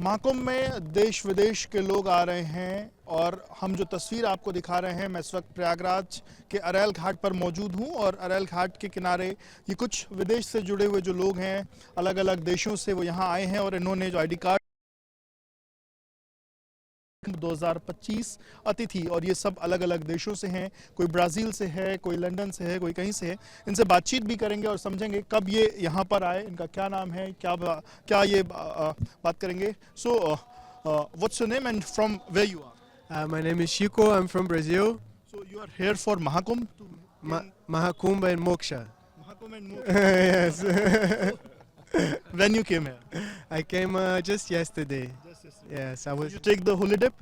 महाकुंभ में देश विदेश के लोग आ रहे हैं और हम जो तस्वीर आपको दिखा रहे हैं, मैं इस वक्त प्रयागराज के अरैल घाट पर मौजूद हूं और अरैल घाट के किनारे ये कुछ विदेश से जुड़े हुए जो लोग हैं, अलग अलग देशों से वो यहाँ आए हैं और इन्होंने जो आईडी कार्ड 2025 अतिथि और ये सब अलग अलग देशों से हैं, कोई ब्राज़ील से है, कोई लंदन से है, कोई कहीं से है। इनसे बातचीत भी करेंगे और समझेंगे कब ये यहाँ पर आए, इनका क्या नाम है, क्या ये बात करेंगे। So what's your name and from where you are? My name is Chico. I'm from Brazil. So you are here for Mahakumbh? Mahakumbha and Moksha. Mahakumbh and Yes. when you came here? I came just yesterday. Yes, I was. You take the holy dip?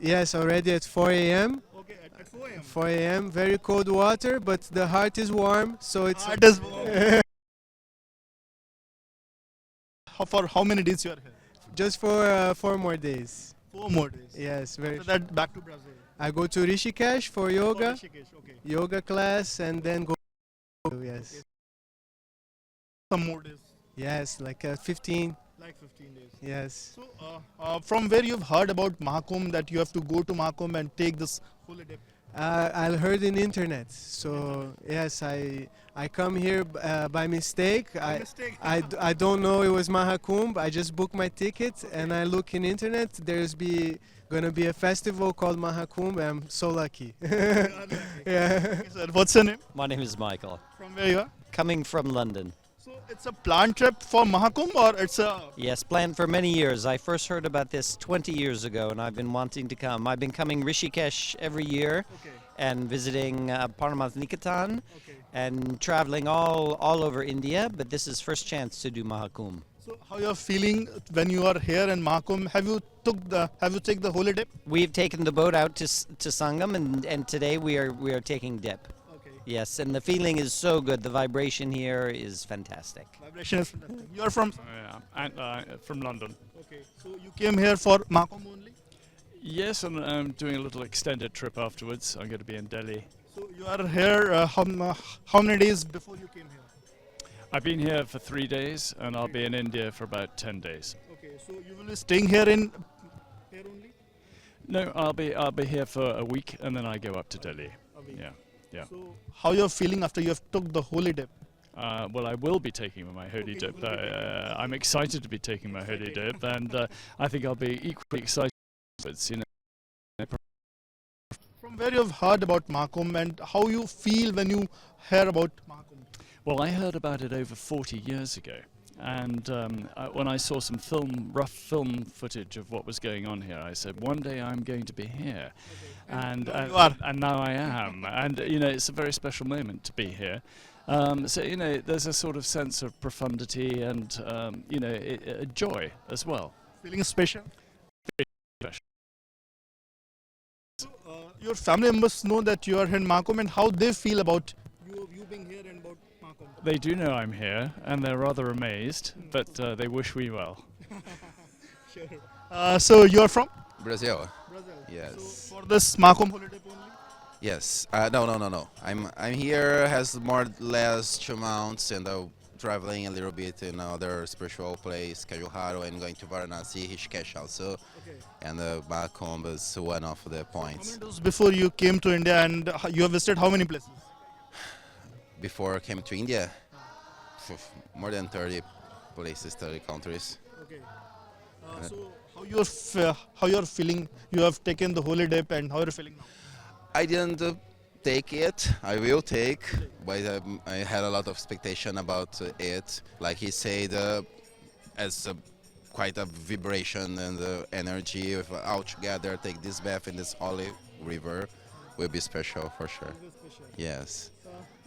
Yes, already at 4 a.m. Okay, at 4 a.m. 4 a.m. Very cold water, but the heart is warm, so it's. Heart is for how many days you are here? Just for 4 more days. 4 more days. Yes, very. After that, back to Brazil. I go to Rishikesh for yoga, Oh, Rishikesh, okay. yoga class, and then go. Yes, Some more days, yes, like 15. like 15 days. Yes. So, from where you've heard about Mahakumbh, that you have to go to Mahakumbh and take this holy dip? I heard in internet, so yes, I come here by mistake. Mistake. I don't know it was Mahakumbh. I just booked my ticket and I look in internet. Gonna be a festival called Mahakumbh. I'm so lucky. Yeah. Okay, sir, what's your name? My name is Michael, From where you are? coming from London. So, it's a planned trip for Mahakumbh or it's a... Yes, planned for many years. I first heard about this 20 years ago and I've been wanting to come. I've been coming Rishikesh every year Okay, and visiting Paramath Nikatan okay. and traveling all over India, but this is first chance to do Mahakumbh. So, how you're feeling when you are here in Mahakumbh? Have you taken the holy dip? We've taken the boat out to Sangam and today we are taking dip. Okay. Yes, and the feeling is so good. The vibration here is fantastic. Vibration is fantastic. You are from... Yeah, and from London. Okay. So, you came here for Mahakumbh only? Yes, and I'm doing a little extended trip afterwards. I'm going to be in Delhi. So, you are here how many days before you came here? I've been here for 3 days, and I'll be in India for about 10 days. Okay. So, you will be staying here only? No, I'll be here for a week, and then I go up to Delhi. Yeah, yeah. So, how you're feeling after you have took the holy dip? Well, I will be taking my holy dip. I'm excited to be taking my holy dip, and I think I'll be equally excited. You know, From where you've heard about Mahakumbh and how you feel when you hear about Mahakumbh? well, I heard about it over 40 years ago, and when I saw some rough film footage of what was going on here, I said, one day I'm going to be here, and now you are. and now I am, and you know, it's a very special moment to be here. So you know, there's a sort of sense of profundity and you know, a joy as well. Feeling special? Special. So, your family members know that you are here in Mahakumbh and how they feel about you being here and about Mahakumbh? They do know I'm here, and they're rather amazed, but they wish me well. So, you are from? Brazil. Brazil. Yes. So, for this Mahakumbh holiday only? Yes. No. I'm here has more or less 2 months, and I'm traveling a little bit in other spiritual place, Kajuharo, and going to Varanasi, Rishikesh also, Okay. and Mahakumbh is one of the How points. many days before you came to India and you have visited how many places? Before I came to India, more than 30 places, 30 countries. Okay. So, how you're feeling? You have taken the holy dip and how you're feeling now? I didn't take it. I will take, but I had a lot of expectation about it. Like he said, as quite a vibration and energy. If all together take this bath in this holy river, will be special for sure. Yes.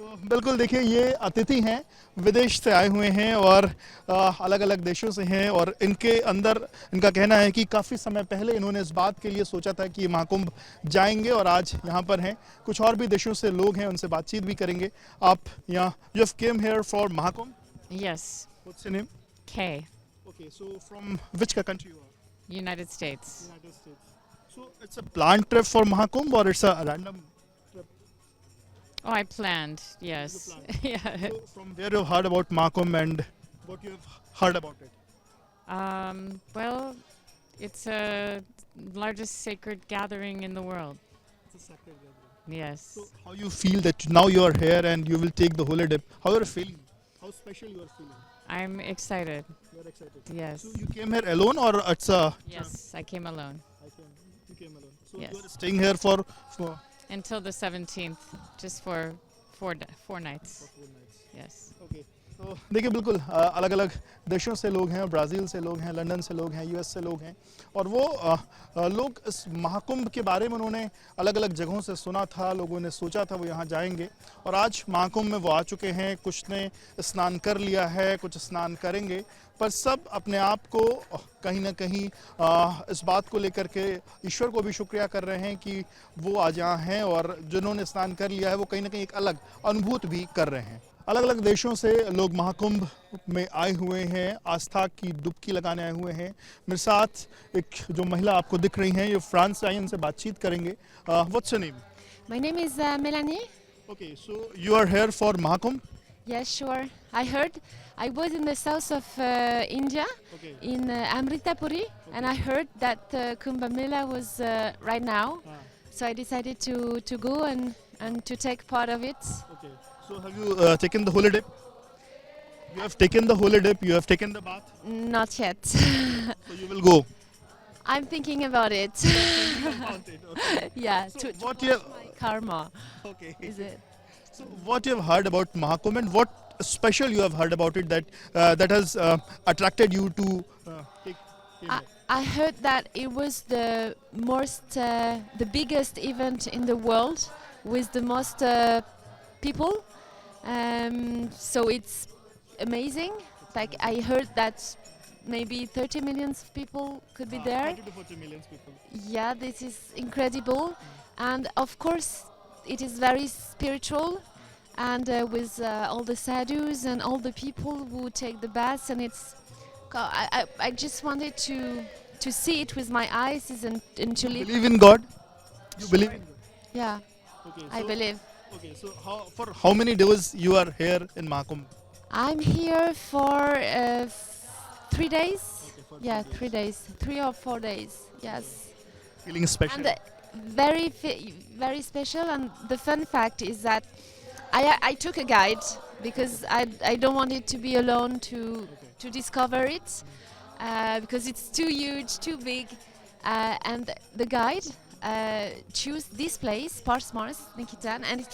तो बिल्कुल देखिए, ये अतिथि हैं, विदेश से आए हुए हैं और अलग अलग देशों से हैं और इनके अंदर इनका कहना है कि काफ़ी समय पहले इन्होंने इस बात के लिए सोचा था कि महाकुंभ जाएंगे और आज यहाँ पर हैं। कुछ और भी देशों से लोग हैं, उनसे बातचीत भी करेंगे। आप यहाँ you have came here for Mahakumbh? Yes, what's your name? K, okay, so from which country you are? United States. United States. So it's a planned trip for Mahakumbh or it's a random trip? Oh, I planned, yes. Yeah. So from where you heard about Mahakumbh and what you have heard about it? Well, It's a largest sacred gathering in the world. Yes. So how you feel that now you are here and you will take the holy dip? How you are feeling? How special you are feeling? I'm excited. You are excited. Yes. So you came here alone or it's a? Yes, I came alone You came alone. So Yes. you are staying here for until the 17th, just for four nights. Yes. Okay तो देखिए बिल्कुल अलग अलग देशों से लोग हैं, Brazil से लोग हैं, लंदन से लोग हैं, यूएस से लोग हैं और वो लोग इस महाकुंभ के बारे में उन्होंने अलग अलग जगहों से सुना था, लोगों ने सोचा था वो यहाँ जाएंगे और आज महाकुंभ में वो आ चुके हैं। कुछ ने स्नान कर लिया है, कुछ स्नान करेंगे, पर सब अपने आप को कहीं ना कहीं इस बात को लेकर के ईश्वर को भी शुक्रिया कर रहे हैं कि वो आज यहाँ हैं और जिन्होंने स्नान कर लिया है वो कहीं ना कहीं एक अलग अनुभूति भी कर रहे हैं। अलग अलग देशों से लोग महाकुंभ में आए हुए हैं, आस्था की डुबकी लगाने आए हुए हैं। मेरे साथ एक जो महिला आपको दिख रही हैं, ये फ्रांस से आई, इनसे बातचीत करेंगे। What's your name? My name is Melanie. Okay, so you are here for Mahakumbh? Yes, sure. I heard. I was in the south of India, Okay. in Amritapuri, and I heard that Kumbh Mela was right now. So I decided to go and to take part of it. Okay. So have you taken the holy dip? You have taken the holy dip, you have taken the bath, Not yet. so you will go. I'm thinking about it. Yeah, So to what you my karma. okay. Is it? So what you have heard about Mahakumbh and what special you have heard about it that has attracted you to take came here? I heard that it was the the biggest event in the world with the most people. So it's amazing. Like I heard that maybe 30 million people could be there. 30 to 40 million people. Yeah, this is incredible. And of course, it is very spiritual. And with all the sadhus and all the people who take the baths, and I just wanted to see it with my eyes and to live. Believe in God? You believe in God? Yeah, Okay. I believe. Okay. So for how many days you are here in Mahakumbh? I'm here for 3 days. Okay, for Yeah, 3 days, 3 or 4 days. Yes, Feeling special. and very special. And the fun fact is that I took a guide because I don't want it to be alone to discover it because it's too huge, too big, and the guide choose this place, Parsmars, Nikitan, and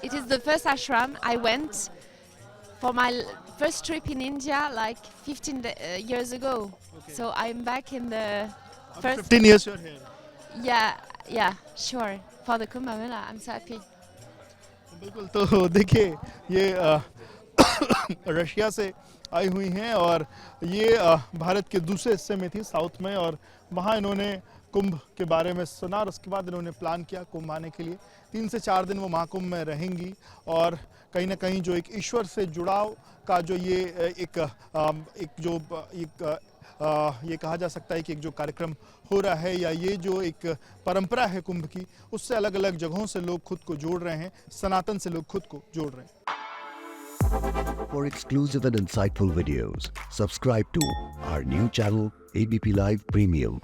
it is the first ashram I went for my first trip in India like 15 years ago. So I'm back in the After first. 15 years you are here. Yeah, sure. For the Kumbh Mela, I'm so happy. बिल्कुल, तो देखिए ये Russia से आई हुई हैं और ये भारत के दूसरे हिस्से में थी, साउथ में, और वहाँ इन्होंने कुंभ के बारे में सुना और उसके बाद इन्होंने प्लान किया कुंभ आने के लिए। 3 से 4 दिन वो महाकुंभ में रहेंगी और कहीं ना कहीं जो एक ईश्वर से जुड़ाव का जो ये ये कहा जा सकता है कि एक जो कार्यक्रम हो रहा है या ये जो एक परंपरा है कुंभ की, उससे अलग अलग जगहों से लोग खुद को जोड़ रहे हैं, सनातन से लोग खुद को जोड़ रहे हैं। For exclusive and insightful videos, subscribe to our new channel ABP Live Premium.